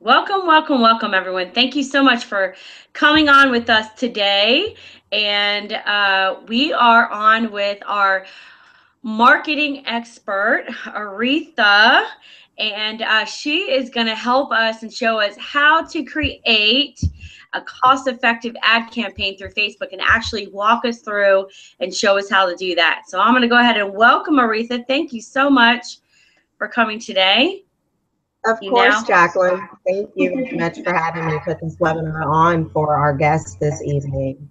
Welcome, everyone. Thank you so much for coming on with us today. And we are on with our marketing expert, Aretha, and she is going to help us and show us how to create a cost-effective ad campaign through Facebook and actually walk us through and show us how to do that. So I'm going to go ahead and welcome Aretha. Thank you so much for coming today. Of course, Jacqueline. Thank you very much for having me put this webinar on for our guests this evening.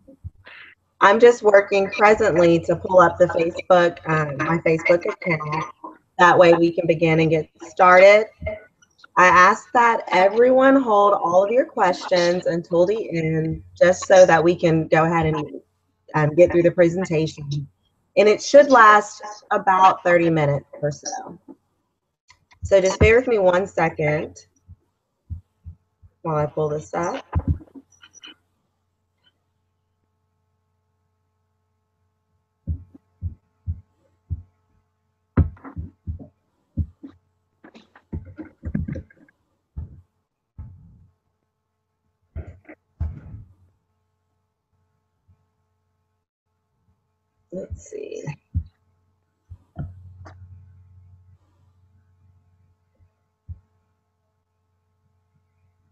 I'm just working presently to pull up the Facebook, my Facebook account. That way we can begin and get started. I ask that everyone hold all of your questions until the end, just so that we can go ahead and get through the presentation. And it should last about 30 minutes or so. So just bear with me 1 second while I pull this up. Let's see.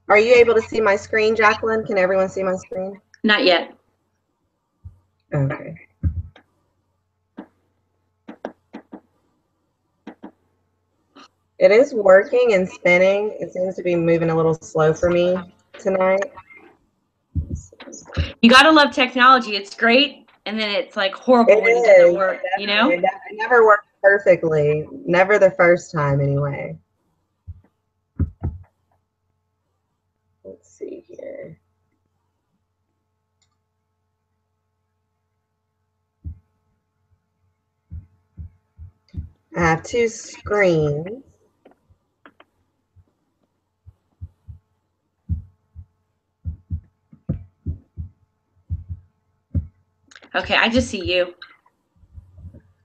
Are you able to see my screen, Jacqueline? Can everyone see my screen? Not yet. Okay. It is working and spinning. It seems to be moving a little slow for me tonight. You gotta love technology. It's great, and then it's like horrible when it doesn't work. You know, it never works perfectly. Never the first time, anyway. Let's see here. I have two screens. Okay, I just see you.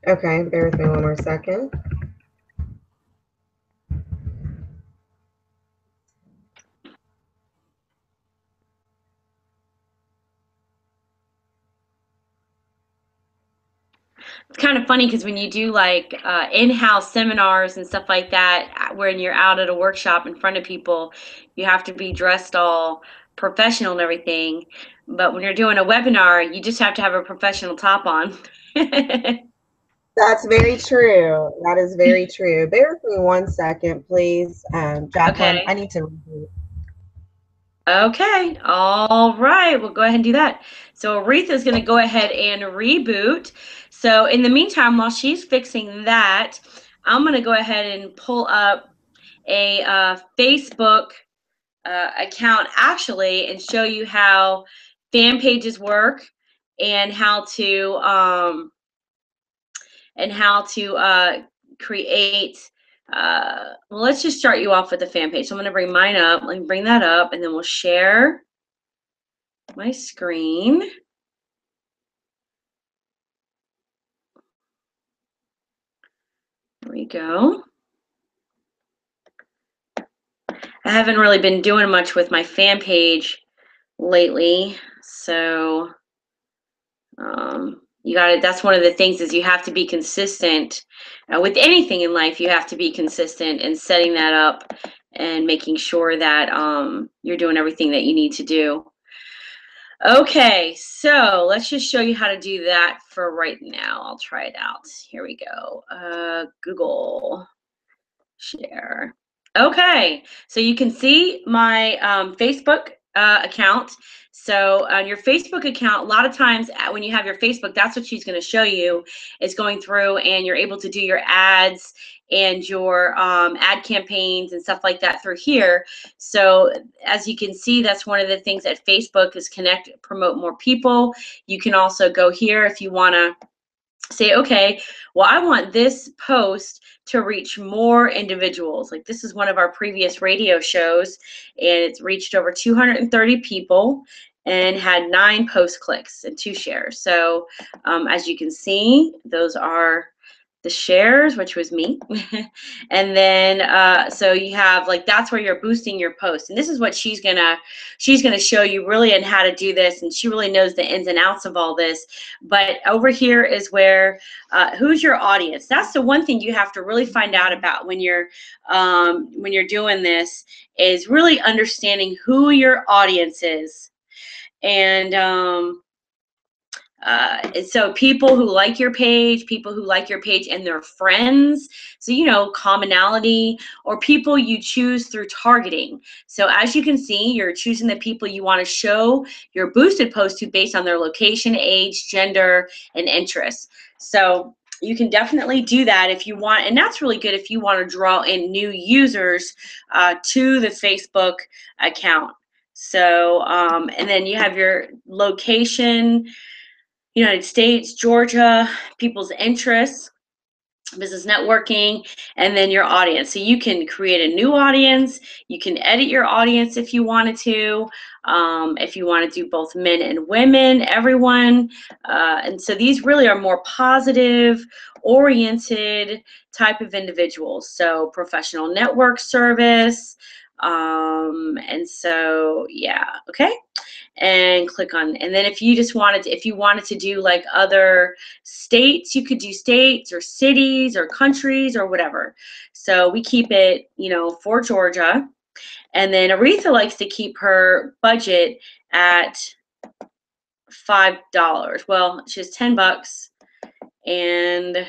Okay, bear with me 1 more second. It's kind of funny because when you do like in-house seminars and stuff like that, when you're out at a workshop in front of people, you have to be dressed all professional and everything. But when you're doing a webinar, you just have to have a professional top on. That's very true. That is very true. Bear with me 1 second, please. Jacqueline, Okay. I need to reboot. Okay. All right. We'll go ahead and do that. So Aretha is going to go ahead and reboot. So in the meantime, while she's fixing that, I'm going to go ahead and pull up a Facebook account actually and show you how fan pages work and how to create. Well, let's just start you off with the fan page. So I'm going to bring mine up. Let me bring that up, and then we'll share my screen. There we go. I haven't really been doing much with my fan page lately, so you got it. That's one of the things is you have to be consistent with anything in life. You have to be consistent in setting that up and making sure that you're doing everything that you need to do. Okay, so let's just show you how to do that for right now. I'll try it out. Here we go. Google share. Okay, so you can see my Facebook account. So on your Facebook account, a lot of times when you have your Facebook, that's what she's going to show you is going through and you're able to do your ads and your ad campaigns and stuff like that through here. So as you can see, that's one of the things that Facebook is promote more people. You can also go here if you want to say, okay, well, I want this post to reach more individuals. Like this is one of our previous radio shows, and it's reached over 230 people and had 9 post clicks and 2 shares. So as you can see, those are the shares, which was me. And then so you have like, that's where you're boosting your post. And this is what she's gonna show you really on how to do this, and she really knows the ins and outs of all this. But over here is where who's your audience. That's the one thing you have to really find out about when you're doing this, is really understanding who your audience is. And so people who like your page, and their friends. So, you know, commonality, or people you choose through targeting. So as you can see, you're choosing the people you want to show your boosted post to based on their location, age, gender, and interests. So you can definitely do that if you want. And that's really good if you want to draw in new users to the Facebook account. So, and then you have your location, United States, Georgia, people's interests, business networking, and then your audience. So you can create a new audience. You can edit your audience if you wanted to. If you want to do both men and women, everyone. And so these really are more positive oriented type of individuals. So professional network service. And so, yeah, okay. And click on, and then if you just wanted to do like other states, you could do states or cities or countries or whatever. So we keep it, for Georgia. And then Aretha likes to keep her budget at $5. Well, she has $10, and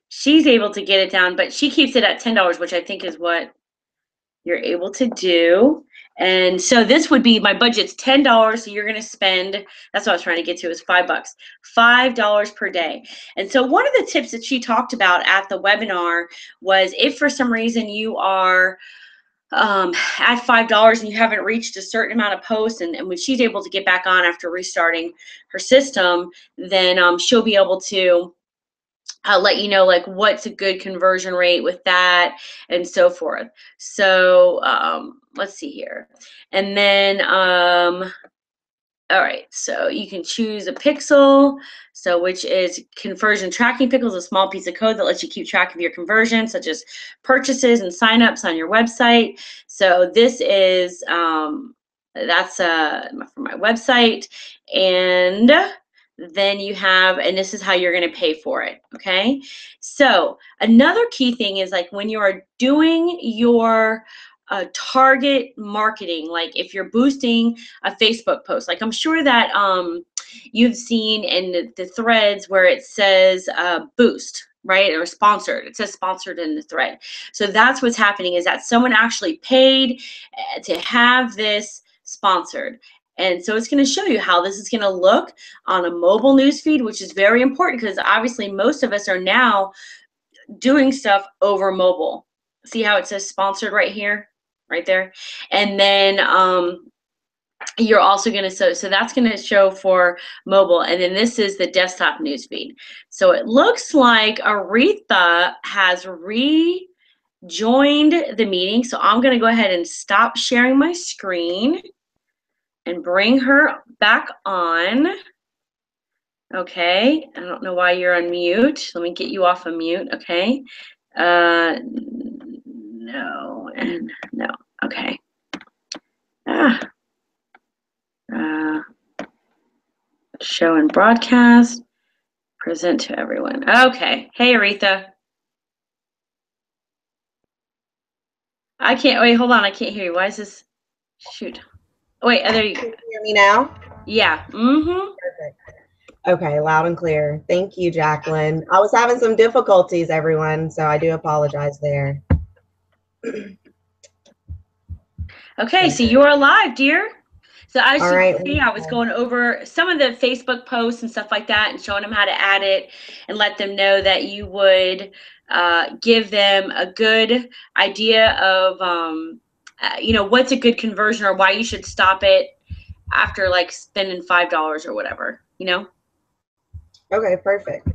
she's able to get it down, but she keeps it at $10, which I think is what you're able to do. And so this would be, my budget's $10, so you're going to spend, that's what I was trying to get to, is $5. $5 per day. And so one of the tips that she talked about at the webinar was, if for some reason you are at $5 and you haven't reached a certain amount of posts, and when she's able to get back on after restarting her system, then she'll be able to let you know like what's a good conversion rate with that and so forth. So let's see here. And then all right, so you can choose a pixel, so which is conversion tracking. Pixel is a small piece of code that lets you keep track of your conversions, such as purchases and signups on your website. So this is that's for my website. And then you have, and this is how you're going to pay for it. Okay, so another key thing is, like, when you are doing your target marketing, like if you're boosting a Facebook post, like I'm sure that you've seen in the threads where it says boost, right, or sponsored. It says sponsored in the thread. So that's what's happening, is that someone actually paid to have this sponsored. And so it's going to show you how this is going to look on a mobile newsfeed, which is very important, because obviously most of us are now doing stuff over mobile. See how it says sponsored right here, right there? And then you're also going to, so that's going to show for mobile. And then this is the desktop newsfeed. So it looks like Aretha has rejoined the meeting. So I'm going to go ahead and stop sharing my screen and bring her back on. Okay, I don't know why you're on mute. Let me get you off of mute. Okay. No and no. Okay. Show and broadcast. Present to everyone. Okay. Hey, Aretha. I can't, wait, hold on. I can't hear you. Why is this? Shoot. Wait, there you go. Can you hear me now? Yeah. Mm-hmm. Perfect. Okay, loud and clear. Thank you, Jacqueline. I was having some difficulties, everyone, so I do apologize there. Okay, so you're alive, dear. So as you right. can see, I was going over some of the Facebook posts and stuff like that and showing them how to add it, and let them know that you would give them a good idea of, what's a good conversion, or why you should stop it after like spending $5 or whatever, Okay, perfect.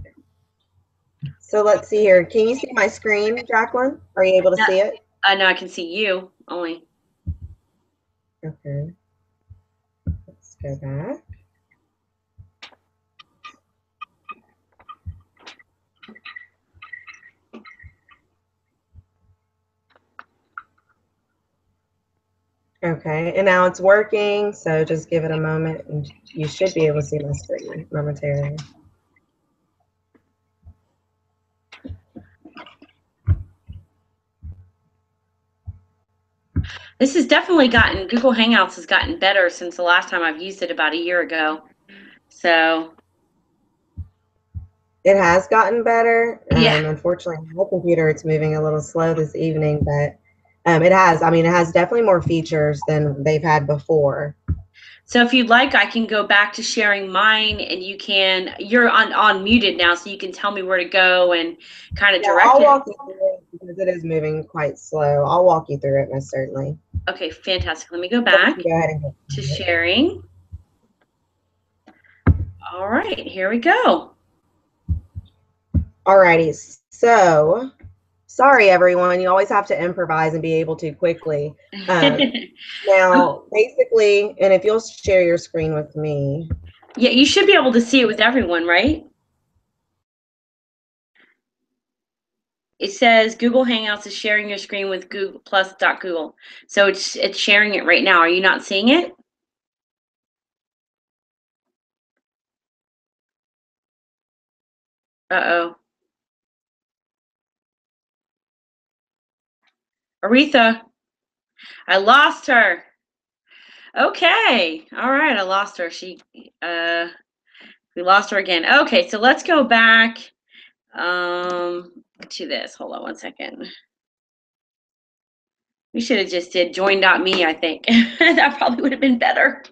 So let's see here. Can you see my screen, Jacqueline? Are you able to see it? No, I can see you only. Okay. Let's go back. Okay, and now it's working, so just give it a moment and you should be able to see my screen momentarily. This has definitely Google Hangouts has gotten better since the last time I've used it about a year ago. So. It has gotten better. Yeah. Unfortunately, on my computer, it's moving a little slow this evening, but it has definitely more features than they've had before. So if you'd like, I can go back to sharing mine and you're on muted now, so you can tell me where to go and kind of direct I'll it. walk you through it because it is moving quite slow. I'll walk you through it most certainly. Okay, fantastic. Let me go back Go ahead and go to sharing. All right, here we go. Alrighty, so sorry everyone, you always have to improvise and be able to quickly. Now, basically, and if you'll share your screen with me. Yeah, you should be able to see it with everyone, right? It says Google Hangouts is sharing your screen with Google Plus.Google. So it's sharing it right now. Are you not seeing it? Uh-oh. Aretha, I lost her. Okay. All right, I lost her. We lost her again. Okay, so let's go back to this. Hold on one second. We should have just did join.me, I think. That probably would have been better.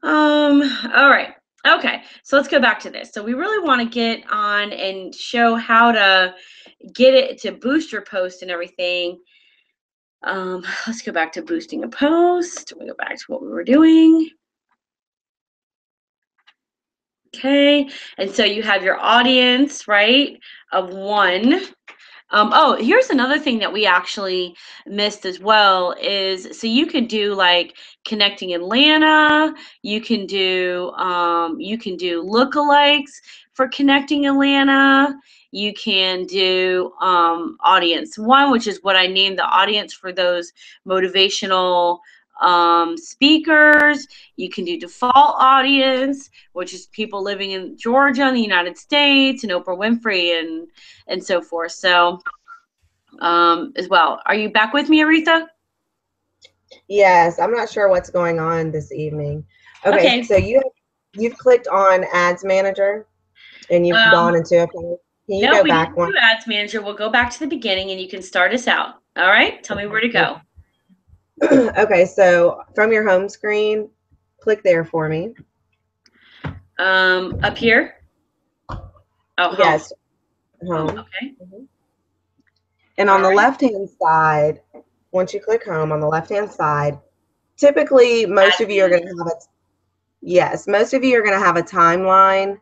All right. Okay, so let's go back to this. So we really want to get on and show how to get it to boost your post and everything. Let's go back to boosting a post. We go back to what we were doing. Okay, and so you have your audience, right, of 1. Oh, here's another thing that we actually missed as well is, so you can do like connecting Atlanta, you can do lookalikes for connecting Atlanta, you can do audience 1, which is what I named the audience for those motivational speakers. You can do default audience, which is people living in Georgia, in the United States, and Oprah Winfrey and so forth. So as well. Are you back with me, Aretha? Yes, I'm not sure what's going on this evening. Okay. So you've clicked on Ads Manager and you've gone into a page. Can you go back one? Do Ads Manager. We'll go back to the beginning and you can start us out. All right. Tell me where to go. Okay. So from your home screen, click there for me. Up here. Oh, yes. Home. Okay. And on the left-hand side, once you click home on the left-hand side, typically most of you are going to have most of you are going to have a timeline.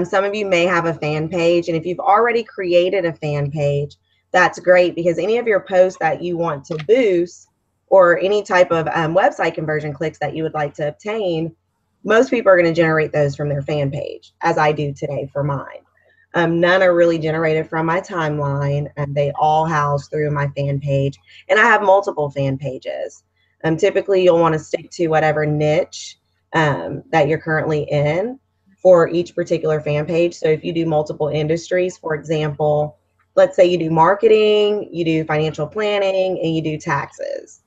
Some of you may have a fan page. And if you've already created a fan page, that's great, because any of your posts that you want to boost or any type of website conversion clicks that you would like to obtain, most people are going to generate those from their fan page, as I do today for mine. None are really generated from my timeline, and they all house through my fan page. And I have multiple fan pages. Typically, you'll want to stick to whatever niche that you're currently in for each particular fan page. So if you do multiple industries, for example, let's say you do marketing, you do financial planning, and you do taxes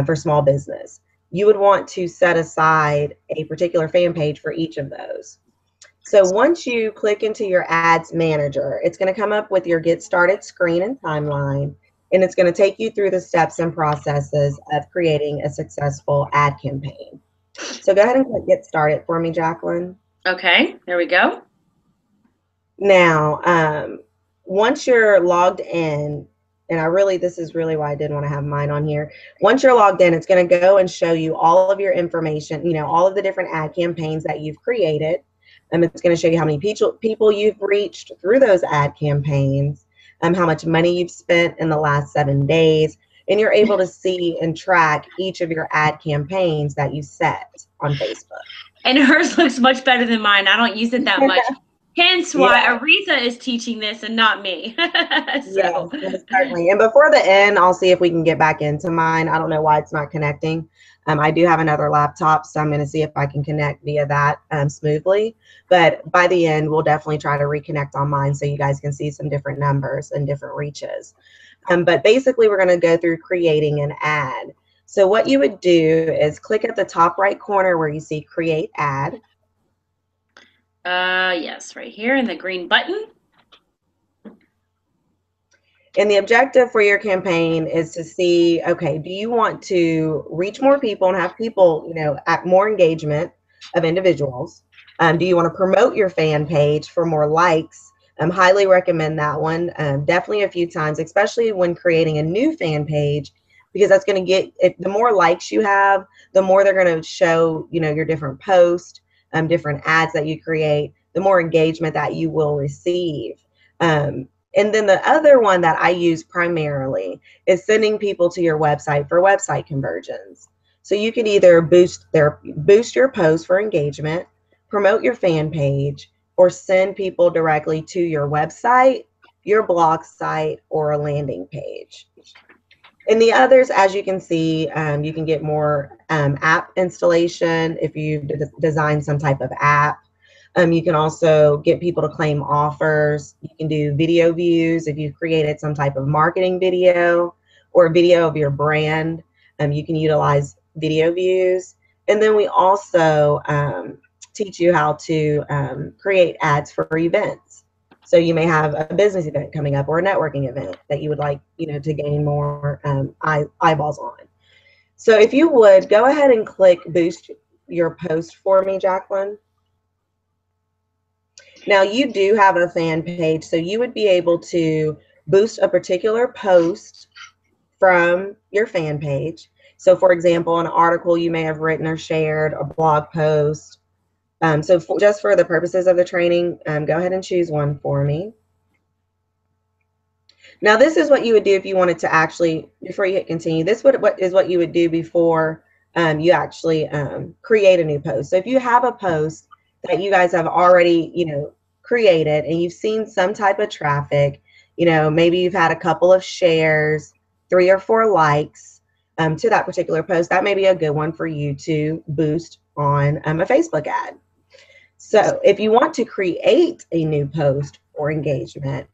for small business, you would want to set aside a particular fan page for each of those. So once you click into your Ads Manager, it's going to come up with your Get Started screen and timeline, and it's going to take you through the steps and processes of creating a successful ad campaign. So go ahead and click Get Started for me, Jacqueline. Okay, there we go. Now, once you're logged in, and this is really why I did want to have mine on here. Once you're logged in, it's going to go and show you all of your information, all of the different ad campaigns that you've created. It's going to show you how many people you've reached through those ad campaigns, how much money you've spent in the last 7 days, and you're able to see and track each of your ad campaigns that you set on Facebook. And hers looks much better than mine. I don't use it that much. Hence why Aretha is teaching this and not me. Yes, certainly. And before the end, I'll see if we can get back into mine. I don't know why it's not connecting. I do have another laptop, so I'm going to see if I can connect via that smoothly. But by the end, we'll definitely try to reconnect on mine so you guys can see some different numbers and different reaches. But basically, we're going to go through creating an ad. So what you would do is click at the top right corner where you see create ad. Yes, right here in the green button. And the objective for your campaign is to see, okay, do you want to reach more people and have people, you know, at more engagement of individuals? Do you want to promote your fan page for more likes? Highly recommend that one. Definitely a few times, especially when creating a new fan page, because that's going to get, the more likes you have, the more they're going to show, you know, your different posts, different ads that you create, the more engagement that you will receive. And then the other one that I use primarily is sending people to your website for website conversions. So you can either boost your post for engagement, promote your fan page, or send people directly to your website, your blog site, or a landing page. In the others, as you can see, you can get more app installation if you design some type of app. You can also get people to claim offers. You can do video views if you've created some type of marketing video or a video of your brand. You can utilize video views. And then we also teach you how to create ads for events. So you may have a business event coming up or a networking event that you would like, you know, to gain more eyeballs on. So if you would, go ahead and click boost your post for me, Jacqueline. Now you do have a fan page, so you would be able to boost a particular post from your fan page. So for example, an article you may have written or shared, a blog post. Just for the purposes of the training, go ahead and choose one for me. Now this is what you would do if you wanted to actually, before you hit continue, this is what you would do before you actually create a new post. So if you have a post that you guys have already, you know, created and you've seen some type of traffic, you know, maybe you've had a couple of shares, 3 or 4 likes to that particular post, that may be a good one for you to boost on a Facebook ad. So if you want to create a new post or engagement,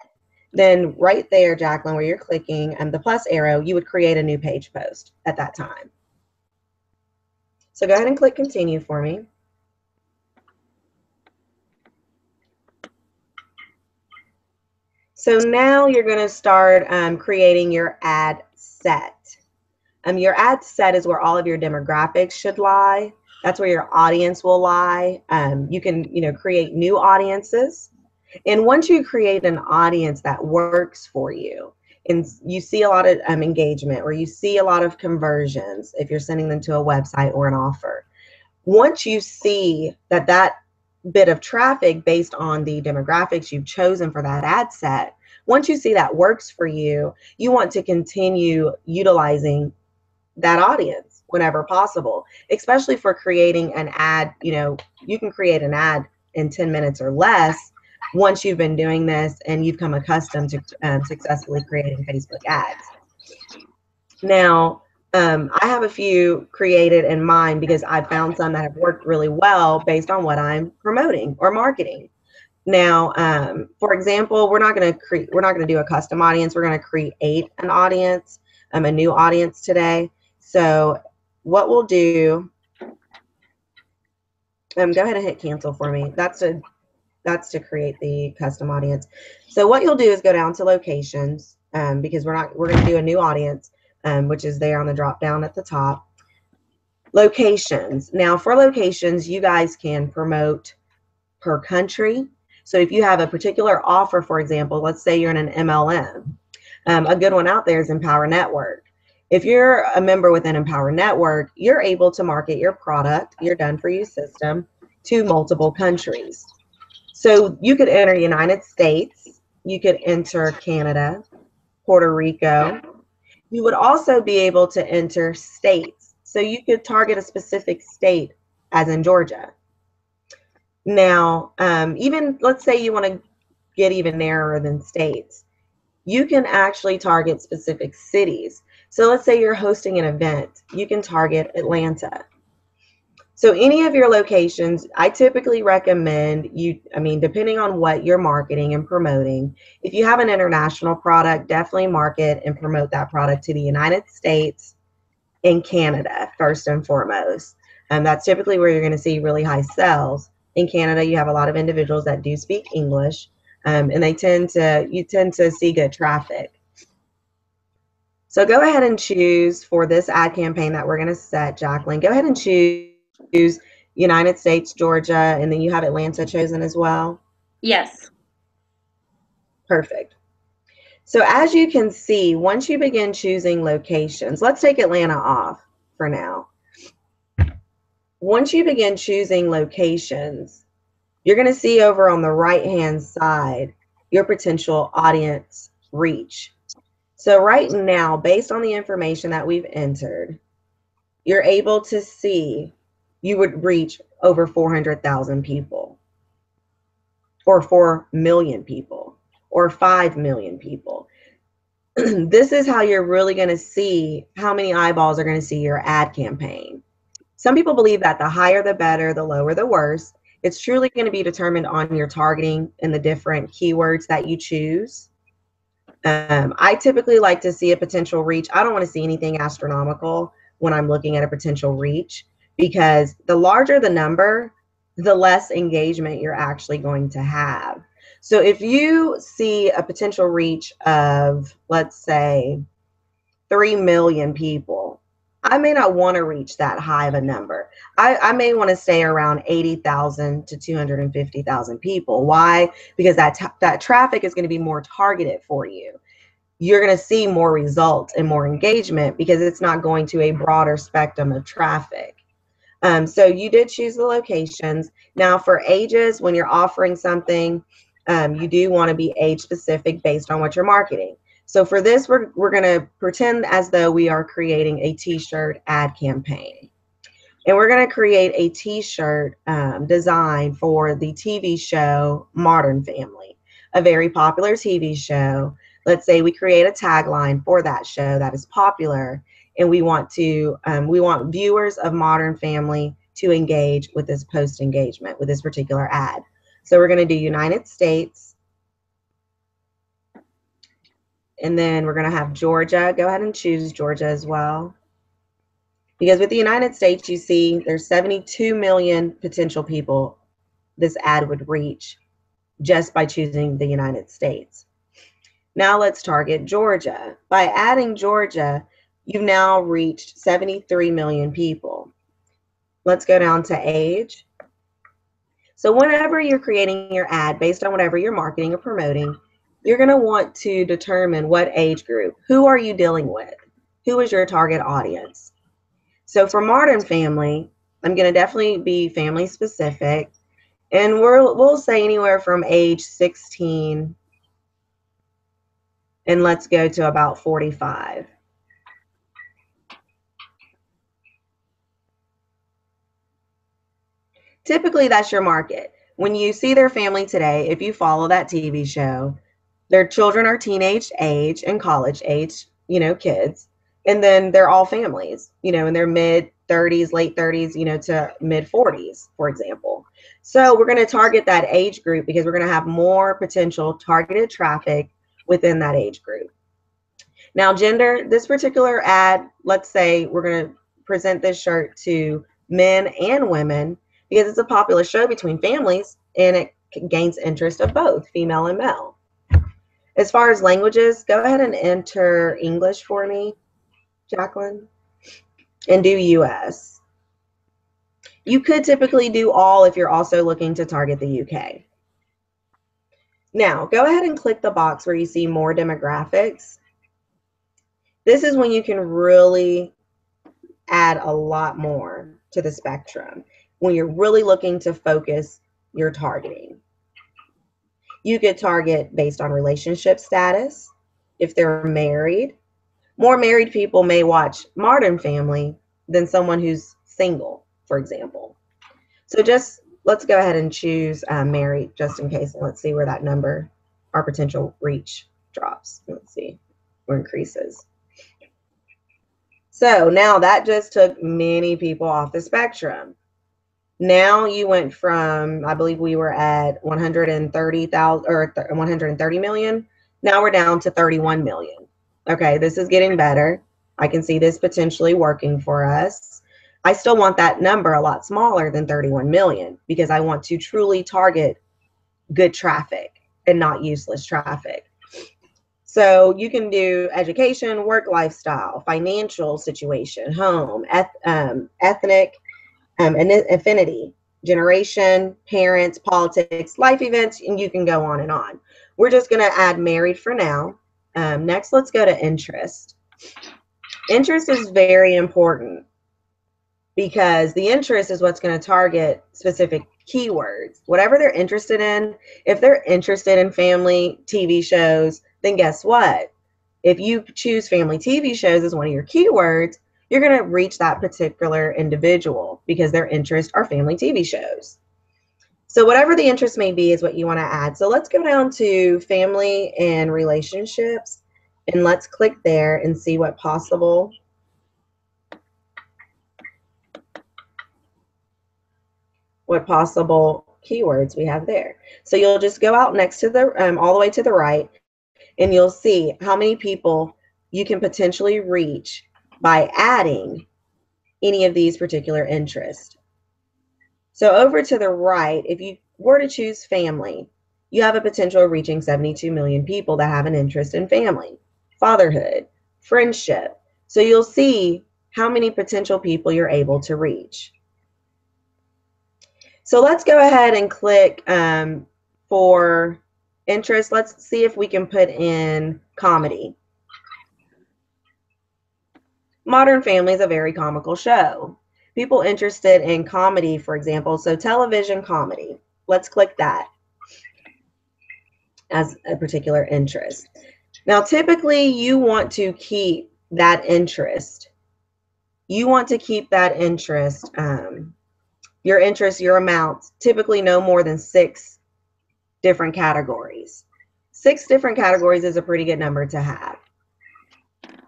then right there, Jacqueline, where you're clicking the plus arrow, you would create a new page post at that time. So go ahead and click continue for me. So now you're going to start creating your ad set. Your ad set is where all of your demographics should lie. That's where your audience will lie. You can, you know, create new audiences. And once you create an audience that works for you, and you see a lot of engagement, or you see a lot of conversions if you're sending them to a website or an offer, once you see that that bit of traffic based on the demographics you've chosen for that ad set, once you see that works for you, you want to continue utilizing that audience whenever possible, especially for creating an ad. You know, you can create an ad in 10 minutes or less once you've been doing this and you've come accustomed to successfully creating Facebook ads. Now, I have a few created in mind because I've found some that have worked really well based on what I'm promoting or marketing. Now, for example, we're not going to do a custom audience. We're going to create an audience, a new audience today. So what we'll do, go ahead and hit cancel for me. That's to create the custom audience. So what you'll do is go down to locations, because we're going to do a new audience, which is there on the drop down at the top. Locations. Now for locations, you guys can promote per country. So if you have a particular offer, for example, let's say you're in an MLM, a good one out there is Empower Network. If you're a member within Empower Network, you're able to market your product, your done for you system, to multiple countries. So you could enter United States, you could enter Canada, Puerto Rico. You would also be able to enter states. So you could target a specific state, as in Georgia. Now, even let's say you want to get even narrower than states, you can actually target specific cities. So let's say you're hosting an event, you can target Atlanta. So any of your locations, I typically recommend you, I mean, depending on what you're marketing and promoting, if you have an international product, definitely market and promote that product to the United States and Canada first and foremost. And that's typically where you're going to see really high sales. In Canada, you have a lot of individuals that do speak English, and you tend to see good traffic. So go ahead and choose for this ad campaign that we're going to set, Jacqueline. Go ahead and choose United States, Georgia, and then you have Atlanta chosen as well? Yes. Perfect. So as you can see, once you begin choosing locations, let's take Atlanta off for now. Once you begin choosing locations, you're going to see over on the right-hand side your potential audience reach. So right now, based on the information that we've entered, you're able to see you would reach over 400,000 people, or 4 million people, or 5 million people. This is how you're really going to see how many eyeballs are going to see your ad campaign. Some people believe that the higher the better, the lower the worse. It's truly going to be determined on your targeting and the different keywords that you choose. I typically like to see a potential reach. I don't want to see anything astronomical when I'm looking at a potential reach, because the larger the number, the less engagement you're actually going to have. So if you see a potential reach of, let's say, 3 million people, I may not want to reach that high of a number. I may want to stay around 80,000 to 250,000 people. Why? Because that traffic is going to be more targeted for you. You're going to see more results and more engagement because it's not going to a broader spectrum of traffic. So you did choose the locations. Now for ages, when you're offering something, you do want to be age specific based on what you're marketing. So for this, we're going to pretend as though we are creating a t-shirt ad campaign. And we're going to create a t-shirt design for the TV show Modern Family, a very popular TV show. Let's say we create a tagline for that show that is popular, and we want viewers of Modern Family to engage with this post engagement with this particular ad. So we're going to do United States, and then we're going to have Georgia. Go ahead and choose Georgia as well. Because with the United States, you see there's 72 million potential people this ad would reach just by choosing the United States. Now let's target Georgia. By adding Georgia, you've now reached 73 million people. Let's go down to age. So whenever you're creating your ad, based on whatever you're marketing or promoting, you're going to want to determine what age group. Who are you dealing with? Who is your target audience? So for Modern Family, I'm going to definitely be family specific. And we'll say anywhere from age 16, and let's go to about 45. Typically, that's your market. When you see their family today, if you follow that TV show, their children are teenage age and college age, kids. And then they're all families, in their mid 30s, late 30s, to mid 40s, for example. So we're going to target that age group because we're going to have more potential targeted traffic within that age group. Now, gender, this particular ad, let's say we're going to present this shirt to men and women because it's a popular show between families and it gains interest of both female and male. As far as languages, go ahead and enter English for me, Jacqueline, and do US. You could typically do all if you're also looking to target the UK. Now, go ahead and click the box where you see more demographics. This is when you can really add a lot more to the spectrum, when you're really looking to focus your targeting. You could target based on relationship status, if they're married. More married people may watch Modern Family than someone who's single, for example. So just let's go ahead and choose married just in case. And let's see where that number, our potential reach drops. Let's see, or increases. So now that just took many people off the spectrum. Now you went from, I believe we were at 130,000 or 130 million. Now we're down to 31 million. Okay, this is getting better. I can see this potentially working for us. I still want that number a lot smaller than 31 million because I want to truly target good traffic and not useless traffic. So you can do education, work lifestyle, financial situation, home, ethnic, affinity, generation, parents, politics, life events, and you can go on and on. We're just going to add married for now. Next, let's go to interest. Interest is very important because the interest is what's going to target specific keywords. Whatever they're interested in, if they're interested in family TV shows, then guess what? If you choose family TV shows as one of your keywords, you're going to reach that particular individual because their interests are family TV shows. So whatever the interest may be is what you want to add. So let's go down to family and relationships, and let's click there and see what possible keywords we have there. So you'll just go out next to the all the way to the right, and you'll see how many people you can potentially reach by adding any of these particular interests. So over to the right, if you were to choose family, you have a potential of reaching 72 million people that have an interest in family, fatherhood, friendship. So you'll see how many potential people you're able to reach. So let's go ahead and click for interest. Let's see if we can put in comedy. Modern Family is a very comical show. People interested in comedy, for example, so television comedy. Let's click that as a particular interest. Now, typically you want to keep that interest. You want to keep that interest, your amounts, typically no more than 6 different categories. 6 different categories is a pretty good number to have.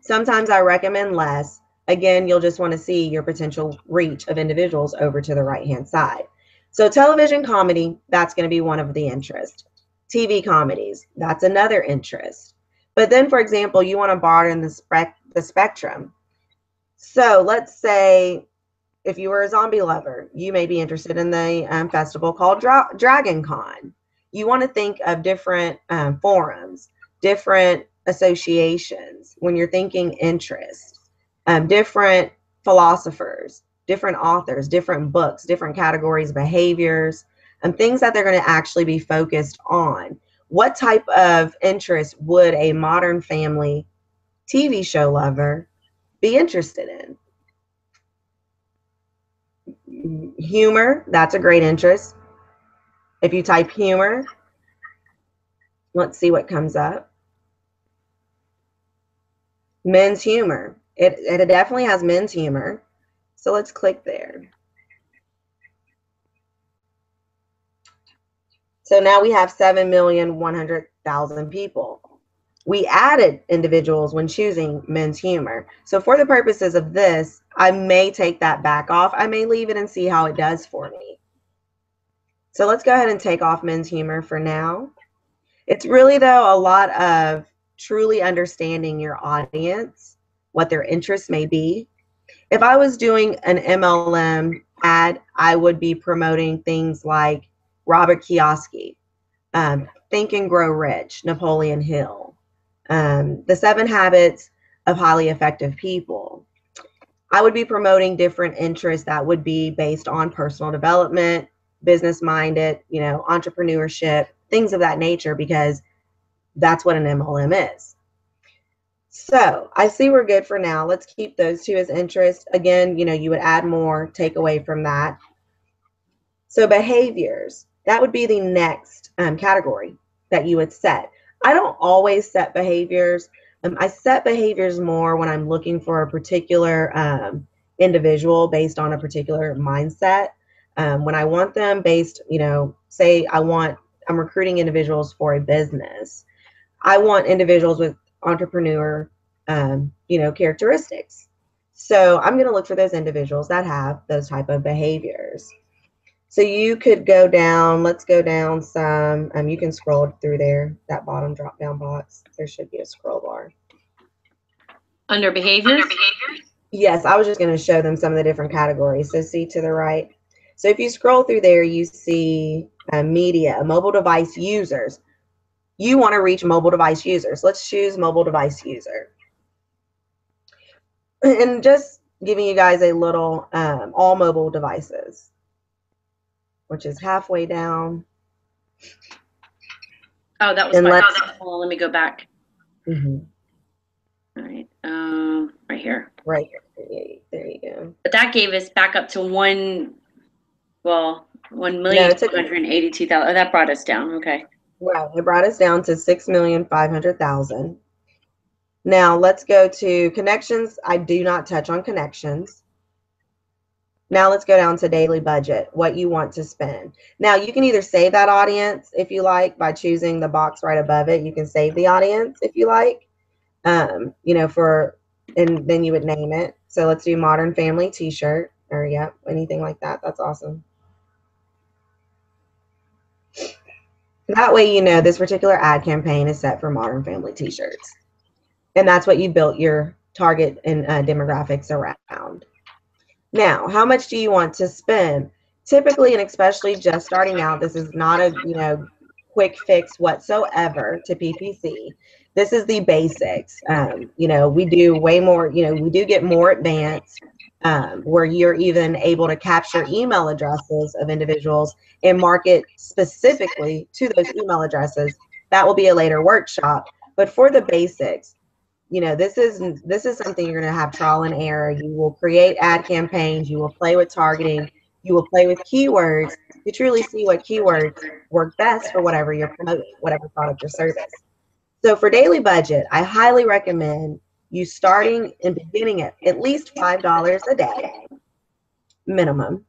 Sometimes I recommend less. Again, you'll just want to see your potential reach of individuals over to the right-hand side. So television comedy, that's going to be one of the interests. TV comedies, that's another interest. But then, for example, you want to broaden the spectrum. So let's say if you were a zombie lover, you may be interested in the festival called Dragon Con. You want to think of different forums, different associations when you're thinking interest, different philosophers, different authors, different books, different categories, behaviors, and things that they're going to actually be focused on. What type of interest would a Modern Family TV show lover be interested in? Humor, that's a great interest. If you type humor, let's see what comes up. Men's humor. It definitely has men's humor. So let's click there. So now we have 7,100,000 people. We added individuals when choosing men's humor. So for the purposes of this, I may take that back off. I may leave it and see how it does for me. So let's go ahead and take off men's humor for now. It's really, though, a lot of truly understanding your audience, what their interests may be. If I was doing an MLM ad, I would be promoting things like Robert Kiyosaki, Think and Grow Rich, Napoleon Hill, The 7 Habits of Highly Effective People. I would be promoting different interests that would be based on personal development, business-minded, entrepreneurship, things of that nature, because that's what an MLM is. So I see we're good for now. Let's keep those 2 as interests. Again, you would add more, take away from that. So behaviors, that would be the next category that you would set. I don't always set behaviors. I set behaviors more when I'm looking for a particular individual based on a particular mindset. When I want them based, say I'm recruiting individuals for a business. I want individuals with entrepreneur, characteristics. So I'm going to look for those individuals that have those type of behaviors. So you could go down, let's go down some, you can scroll through there, that bottom drop down box. There should be a scroll bar. Under behaviors? Yes, I was just going to show them some of the different categories. So see to the right. So if you scroll through there, you see media, mobile device users. You want to reach mobile device users. Let's choose mobile device user. And just giving you guys a little all mobile devices, which is halfway down. Oh, that was my, hold on, let me go back. Mm-hmm. All right, right here. Right here. There you go. But that gave us back up to 1,282,000. Oh, that brought us down. Okay. Right. It brought us down to 6,500,000. Now let's go to connections. I do not touch on connections. Now let's go down to daily budget, what you want to spend. Now you can either save that audience if you like by choosing the box right above it. You can save the audience if you like, and then you would name it. So let's do Modern Family T-shirt, or anything like that. That's awesome. That way, this particular ad campaign is set for Modern Family T-shirts. And that's what you built your target and demographics around. Now, how much do you want to spend? Typically, and especially just starting out, this is not a quick fix whatsoever to PPC. This is the basics. We do way more. We do get more advanced, where you're even able to capture email addresses of individuals and market specifically to those email addresses. That will be a later workshop. But for the basics, this is something you're going to have trial and error. You will create ad campaigns. You will play with targeting. You will play with keywords to truly see what keywords work best for whatever you're promoting, whatever product or service. So for daily budget, I highly recommend you starting and beginning at least $5 a day minimum.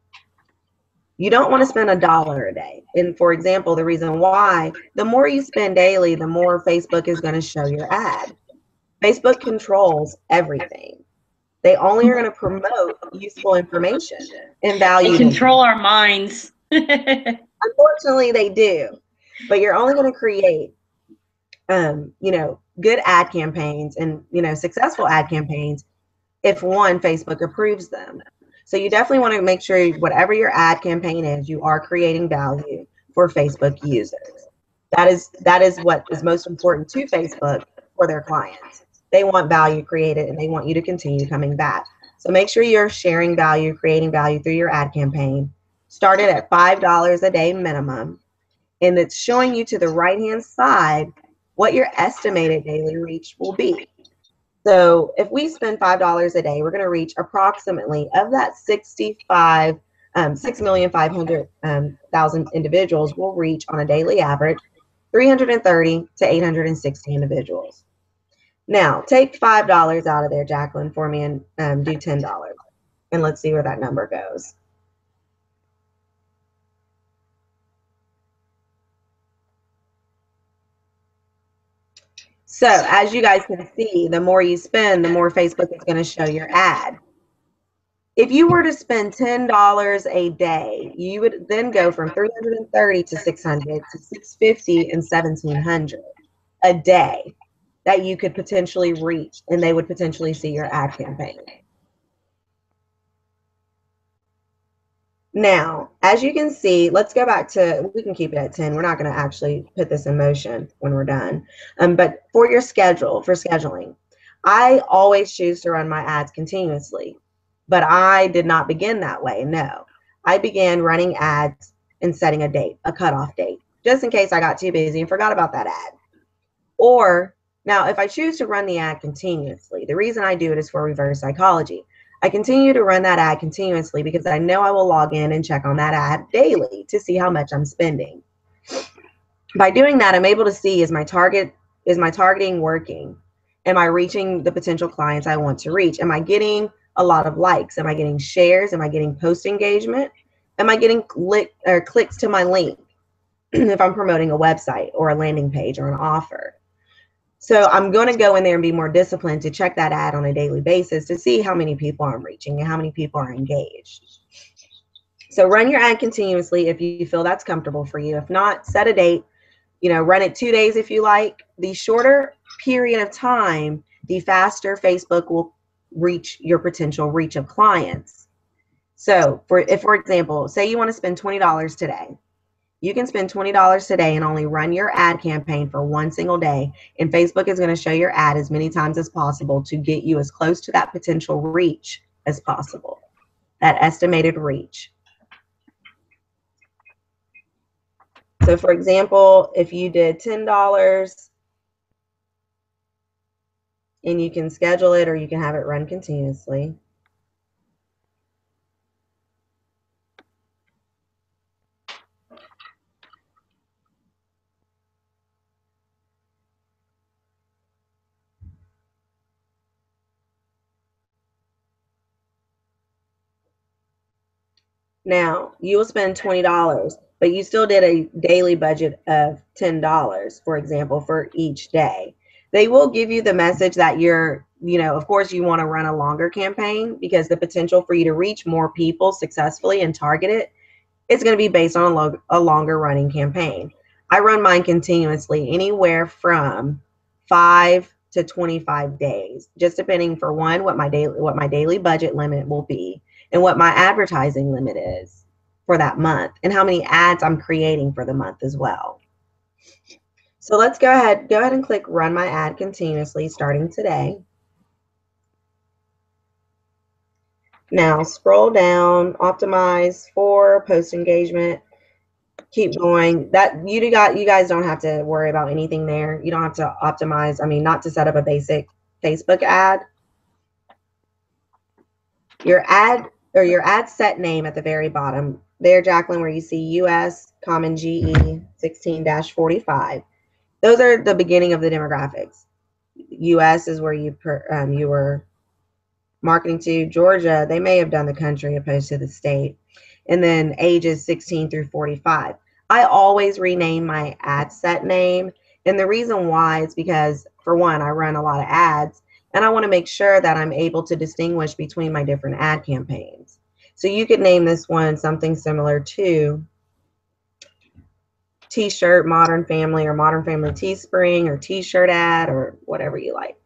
You don't want to spend $1 a day. And for example, the reason why, the more you spend daily, the more Facebook is going to show your ad. Facebook controls everything. They only are going to promote useful information and value. They control our minds. Unfortunately, they do. But you're only going to create, good ad campaigns and, successful ad campaigns if Facebook approves them. So you definitely want to make sure whatever your ad campaign is, you are creating value for Facebook users. That is what is most important to Facebook for their clients. They want value created and they want you to continue coming back. So make sure you're sharing value, creating value through your ad campaign. Start it at $5 a day minimum. And it's showing you to the right-hand side what your estimated daily reach will be. So if we spend $5 a day, we're going to reach approximately, of that 6,500,000 individuals will reach on a daily average 330 to 860 individuals. Now, take $5 out of there, Jacqueline, for me, and do $10. And let's see where that number goes. So as you guys can see, the more you spend, the more Facebook is going to show your ad. If you were to spend $10 a day, you would then go from 330 to 600 to 650 and 1700 a day that you could potentially reach, and they would potentially see your ad campaign. Now, as you can see, let's go back to, we can keep it at 10. We're not going to actually put this in motion when we're done. But for your schedule, for scheduling, I always choose to run my ads continuously, but I did not begin that way. No, I began running ads and setting a date, a cutoff date, just in case I got too busy and forgot about that ad. Or now, if I choose to run the ad continuously, the reason I do it is for reverse psychology. I continue to run that ad continuously because I know I will log in and check on that ad daily to see how much I'm spending. By doing that, I'm able to see, is my targeting working? Am I reaching the potential clients I want to reach? Am I getting a lot of likes? Am I getting shares? Am I getting post engagement? am I getting clicks to my link if I'm promoting a website or a landing page or an offer? So I'm going to go in there and be more disciplined to check that ad on a daily basis to see how many people I'm reaching and how many people are engaged. So run your ad continuously if you feel that's comfortable for you. If not, set a date, run it 2 days if you like. The shorter period of time, the faster Facebook will reach your potential reach of clients. So for example, say you want to spend $20 today. You can spend $20 today and only run your ad campaign for one single day. And Facebook is going to show your ad as many times as possible to get you as close to that potential reach as possible, that estimated reach. So for example, if you did $10 and you can schedule it or you can have it run continuously. Now, you will spend $20, but you still did a daily budget of $10, for example, for each day. They will give you the message that you're, of course, you want to run a longer campaign because the potential for you to reach more people successfully and target it is going to be based on a longer running campaign. I run mine continuously, anywhere from 5 to 25 days, just depending for one, what my daily budget limit will be and what my advertising limit is for that month and how many ads I'm creating for the month as well. So let's go ahead and click run my ad continuously starting today. Now scroll down, optimize for post engagement. Keep going. That you guys don't have to worry about anything there. You don't have to optimize. Not to set up a basic Facebook ad. Your ad set name at the very bottom there, Jacqueline, where you see US, common GE 16-45. Those are the beginning of the demographics. US is where you were marketing to. Georgia, they may have done the country opposed to the state. And then ages 16 through 45. I always rename my ad set name. And the reason why is because, for one, I run a lot of ads and I want to make sure that I'm able to distinguish between my different ad campaigns. So you could name this one something similar to T-shirt Modern Family or Modern Family Teespring or T-shirt ad or whatever you like.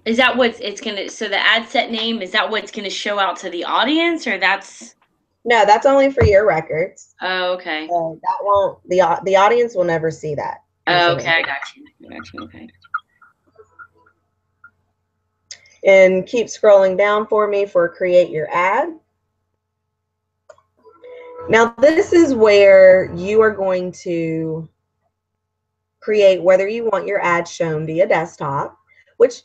Is that what it's going to, so the ad set name, is that what's going to show out to the audience, or that's? No, that's only for your records. Oh, okay. That won't, the audience will never see that. Oh, okay, I got you. Okay. And keep scrolling down for me for create your ad. Now this is where you are going to create whether you want your ad shown via desktop, which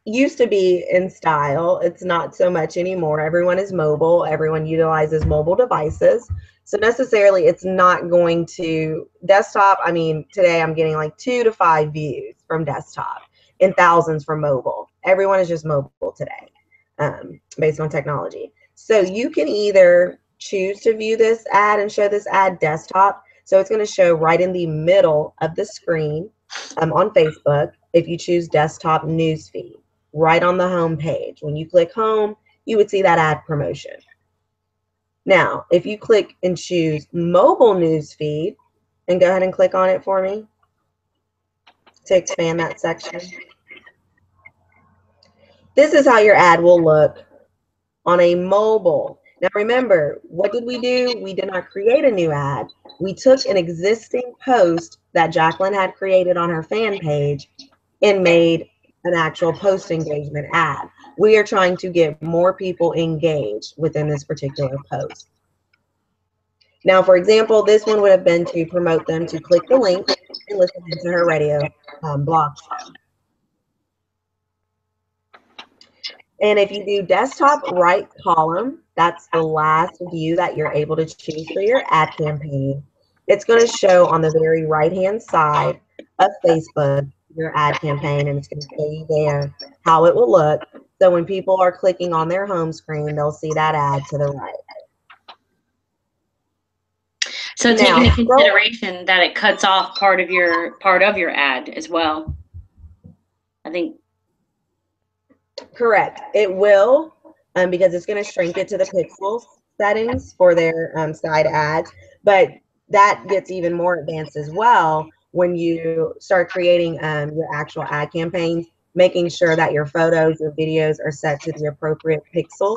used to be in style. It's not so much anymore. Everyone is mobile. Everyone utilizes mobile devices. So necessarily it's not going to desktop. Today I'm getting like 2 to 5 views from desktop and thousands from mobile. Everyone is just mobile today, based on technology. So you can either choose to view this ad and show this ad desktop. So it's going to show right in the middle of the screen on Facebook if you choose desktop newsfeed. Right on the home page. When you click home, you would see that ad promotion. Now, if you click and choose mobile newsfeed, and go ahead and click on it for me to expand that section. This is how your ad will look on a mobile. Now remember, what did we do? We did not create a new ad. We took an existing post that Jacqueline had created on her fan page and made an actual post engagement ad. We are trying to get more people engaged within this particular post. Now, for example, this one would have been to promote them to click the link and listen to her radio blog show. And if you do desktop right column, that's the last view that you're able to choose for your ad campaign. It's going to show on the very right-hand side of Facebook your ad campaign, and it's going to show you there how it will look. So when people are clicking on their home screen, they'll see that ad to the right. So taking into consideration that it cuts off part of your ad as well. I think. Correct. It will, because it's going to shrink it to the pixel settings for their side ads. But that gets even more advanced as well when you start creating your actual ad campaigns, making sure that your photos or videos are set to the appropriate pixels,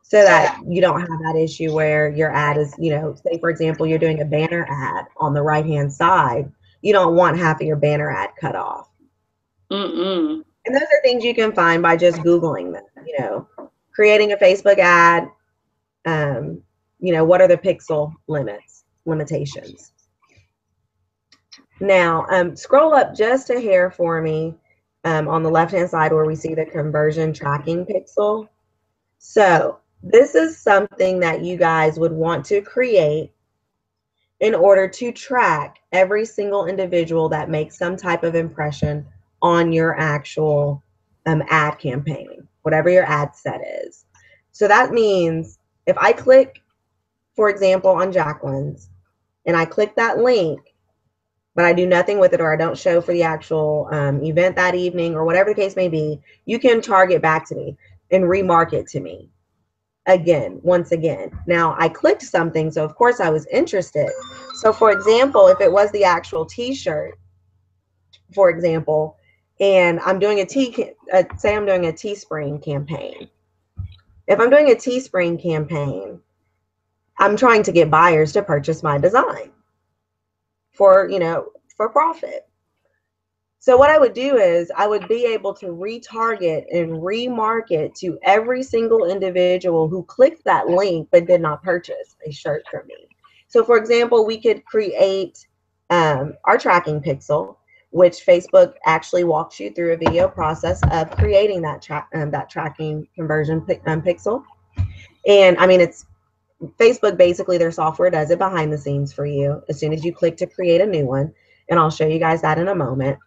so that you don't have that issue where your ad is, you know, say for example, you're doing a banner ad on the right-hand side. You don't want half of your banner ad cut off. Mm-mm. And those are things you can find by just Googling them, you know, creating a Facebook ad, you know, what are the pixel limitations. Now, scroll up just a hair for me on the left-hand side where we see the conversion tracking pixel. So this is something that you guys would want to create in order to track every single individual that makes some type of impression on your actual ad campaign, whatever your ad set is. So that means if I click, for example, on Jacqueline's, and I click that link, but I do nothing with it, or I don't show for the actual event that evening, or whatever the case may be, you can target back to me and remarket to me again, once again. Now, I clicked something, so of course I was interested. So for example, if it was the actual t-shirt, for example, and I'm doing say I'm doing a Teespring campaign. If I'm doing a Teespring campaign, I'm trying to get buyers to purchase my design for, you know, for profit. So what I would do is I would be able to retarget and remarket to every single individual who clicked that link but did not purchase a shirt from me. So for example, we could create our tracking pixel, which Facebook actually walks you through a video process of creating that tracking conversion pixel. And I mean, it's Facebook, basically their software does it behind the scenes for you as soon as you click to create a new one. And I'll show you guys that in a moment.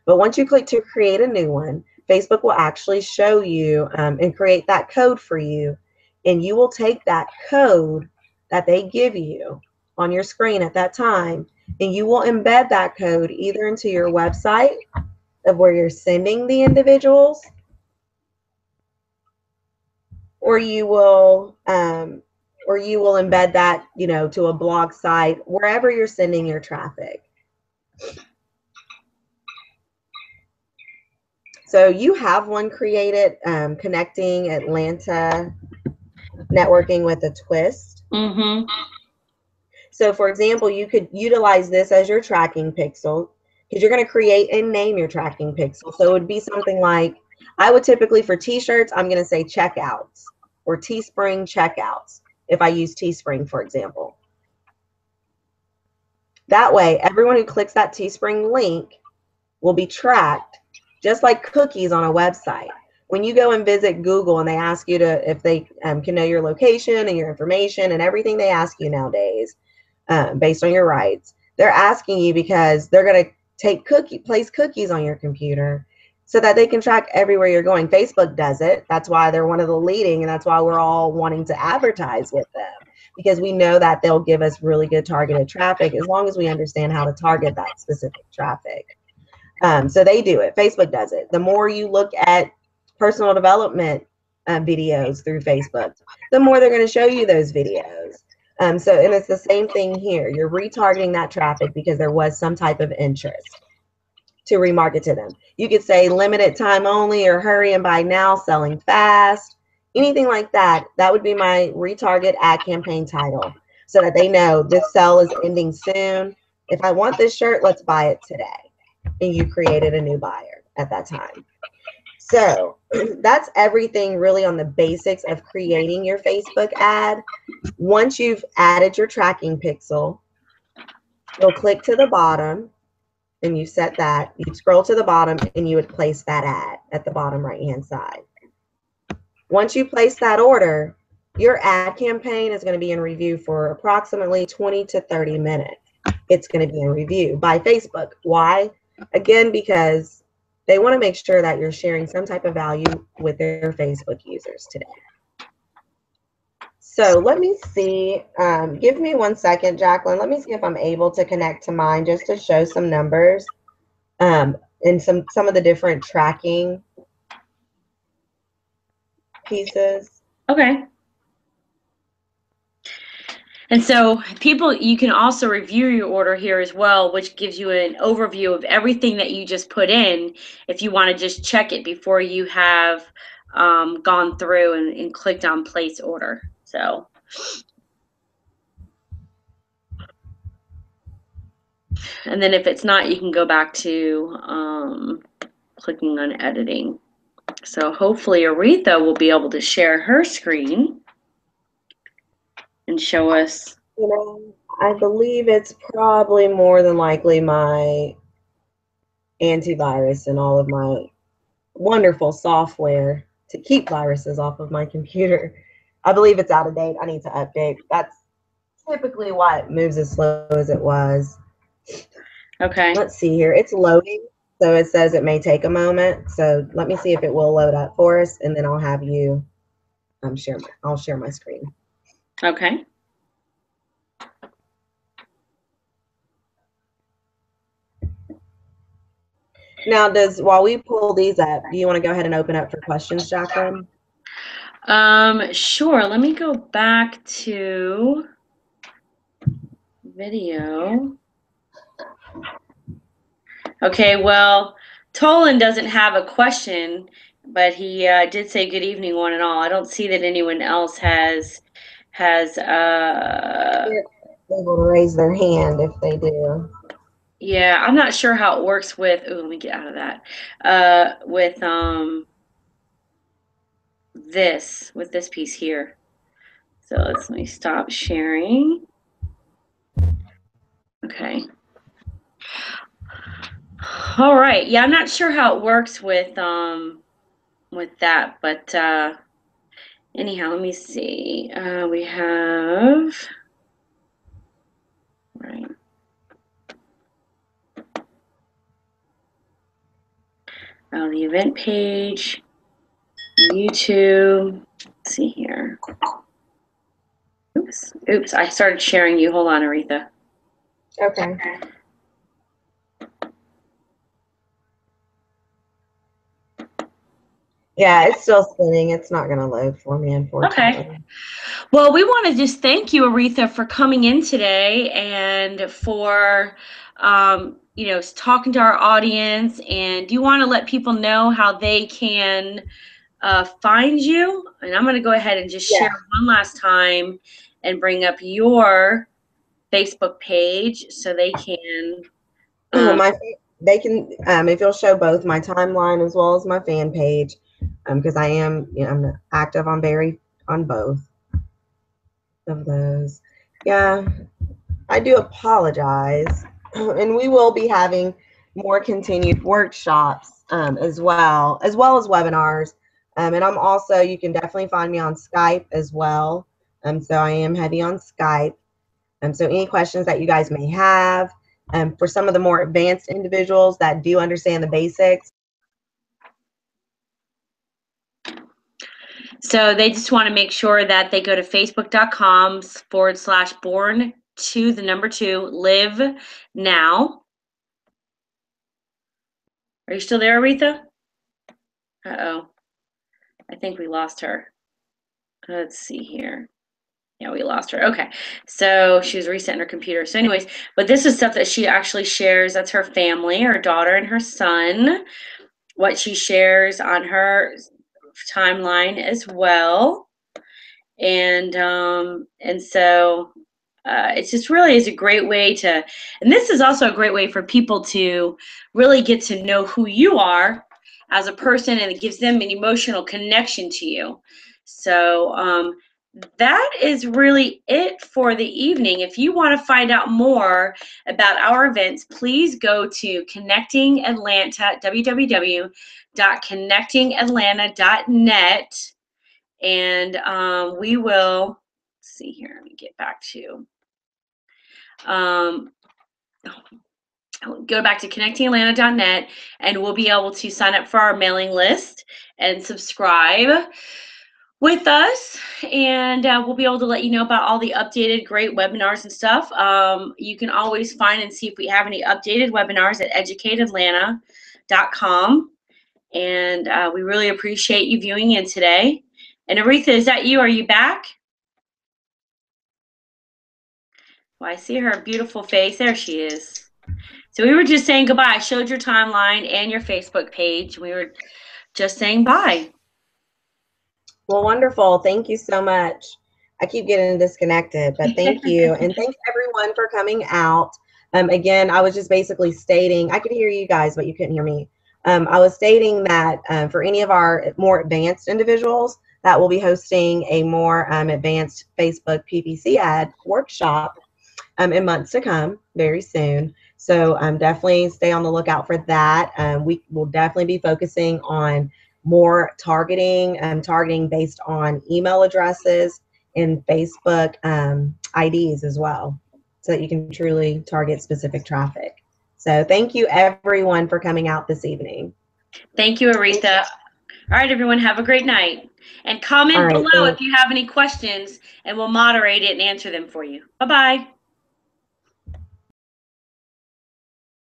But once you click to create a new one, Facebook will actually show you and create that code for you. And you will take that code that they give you on your screen at that time, and you will embed that code either into your website of where you're sending the individuals, or you will embed that, you know, to a blog site, wherever you're sending your traffic. So you have one created, connecting Atlanta networking with a twist. Mm-hmm. So for example, you could utilize this as your tracking pixel, because you're going to create and name your tracking pixel. So it would be something like, I would typically, for t-shirts, I'm going to say checkouts or Teespring checkouts, if I use Teespring, for example. That way, everyone who clicks that Teespring link will be tracked, just like cookies on a website. When you go and visit Google and they ask you to, if they can know your location and your information and everything they ask you nowadays, based on your rights, they're asking you because they're going to place cookies on your computer so that they can track everywhere you're going. Facebook does it. That's why they're one of the leading, and that's why we're all wanting to advertise with them, because we know that they'll give us really good targeted traffic as long as we understand how to target that specific traffic. So they do it. Facebook does it. The more you look at personal development videos through Facebook, the more they're going to show you those videos. And it's the same thing here. You're retargeting that traffic because there was some type of interest to remarket to them. You could say limited time only, or hurry and buy now, selling fast, anything like that. That would be my retarget ad campaign title, so that they know this sale is ending soon. If I want this shirt, let's buy it today. And you created a new buyer at that time. So that's everything really on the basics of creating your Facebook ad. Once you've added your tracking pixel, you'll click to the bottom and you set that. You'd scroll to the bottom and you would place that ad at the bottom right-hand side. Once you place that order, your ad campaign is going to be in review for approximately 20 to 30 minutes. It's going to be in review by Facebook. Why? Again, because they want to make sure that you're sharing some type of value with their Facebook users today. So let me see. Give me 1 second, Jacqueline. Let me see if I'm able to connect to mine just to show some numbers and some of the different tracking pieces. Okay. And so people, you can also review your order here as well, which gives you an overview of everything that you just put in if you want to just check it before you have gone through and clicked on place order. So. And then if it's not, you can go back to clicking on editing. So hopefully Aretha will be able to share her screen and show us. You know, I believe it's probably more than likely my antivirus and all of my wonderful software to keep viruses off of my computer. I believe it's out of date. I need to update. That's typically why it moves as slow as it was. Okay. Let's see here. It's loading. So it says it may take a moment. So let me see if it will load up for us, and then I'll have you I'll share my screen. Okay. Now, while we pull these up, do you want to go ahead and open up for questions, Jacqueline? Sure. Let me go back to video. Okay, well, Tolan doesn't have a question, but he did say good evening, one and all. I don't see that anyone else has They're able to raise their hand if they do. yeah, I'm not sure how it works with, oh, let me get out of that. With this piece here. So let me stop sharing. Okay. All right. Yeah, I'm not sure how it works with that, but anyhow, let me see. We have right. The event page, YouTube. Let's see here. Oops, I started sharing you. Hold on, Aretha. Okay. Yeah, it's still spinning. It's not going to load for me, unfortunately. Okay. Well, we want to just thank you, Aretha, for coming in today and for, talking to our audience. And do you want to let people know how they can find you? And I'm going to go ahead and just share one last time and bring up your Facebook page so they can. They can, if you'll show both my timeline as well as my fan page, because I am, I'm active on both of those. Yeah, I do apologize, and we will be having more continued workshops as well as webinars. And I'm also, you can definitely find me on Skype as well. So I am heavy on Skype. So any questions that you guys may have, for some of the more advanced individuals that do understand the basics. So they just want to make sure that they go to facebook.com/born2 live now. Are you still there, Aretha? Uh-oh. I think we lost her. Let's see here. Yeah, we lost her. Okay. So she was resetting her computer. So anyways, but this is stuff that she actually shares. That's her family, her daughter and her son, what she shares on her timeline as well. And so it just really is a great way to, and this is also a great way for people to really get to know who you are as a person, and it gives them an emotional connection to you. So that is really it for the evening. If you want to find out more about our events, please go to Connecting Atlanta, www.connectingatlanta.net. And we will see here. Let me get back to go back to connectingatlanta.net, and we'll be able to sign up for our mailing list and subscribe with us, and we'll be able to let you know about all the updated great webinars and stuff. You can always find and see if we have any updated webinars at educateatlanta.com, and we really appreciate you viewing in today. And Aretha, is that you? Are you back? Well, I see her beautiful face. There she is. So we were just saying goodbye. I showed your timeline and your Facebook page. We were just saying bye. Well, wonderful. Thank you so much. I keep getting disconnected, but thank you. And thanks everyone for coming out. Again, I was just basically stating, I could hear you guys, but you couldn't hear me. I was stating that for any of our more advanced individuals, that will be hosting a more advanced Facebook PPC ad workshop in months to come, very soon. So definitely stay on the lookout for that. We will definitely be focusing on more targeting based on email addresses and Facebook IDs as well, so that you can truly target specific traffic. So thank you everyone for coming out this evening. Thank you, Aretha. All right, everyone, have a great night. And comment below if you have any questions, and we'll moderate it and answer them for you. Bye-bye.